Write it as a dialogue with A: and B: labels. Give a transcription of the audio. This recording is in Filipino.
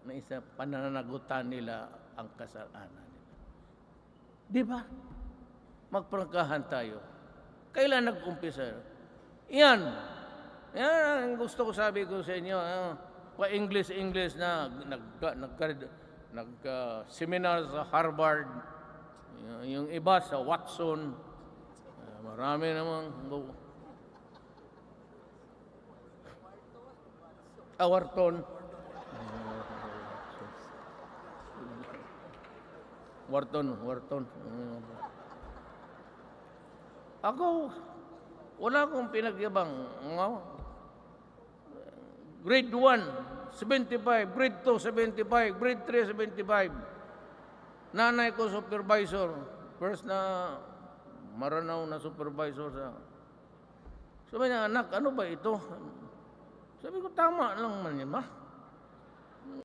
A: na isa pananagutan nila ang kasalanan nila. Di ba? Magprangkahan tayo. Kailan nag-umpisa? Yan. Yan ang gusto ko sabi ko sa inyo. Pa-English na nag-seminar sa Harvard. Yung iba sa Watson. Marami namang Wharton. Ako, wala akong pinagyabang. Grade 1, 75. Grade 2, 75. Grade 3, 75. Nanay ko, supervisor. First na maranaw na supervisor sa... Sabi niya, anak, ano ba ito? Sabi ko, tama lang man yan, ma.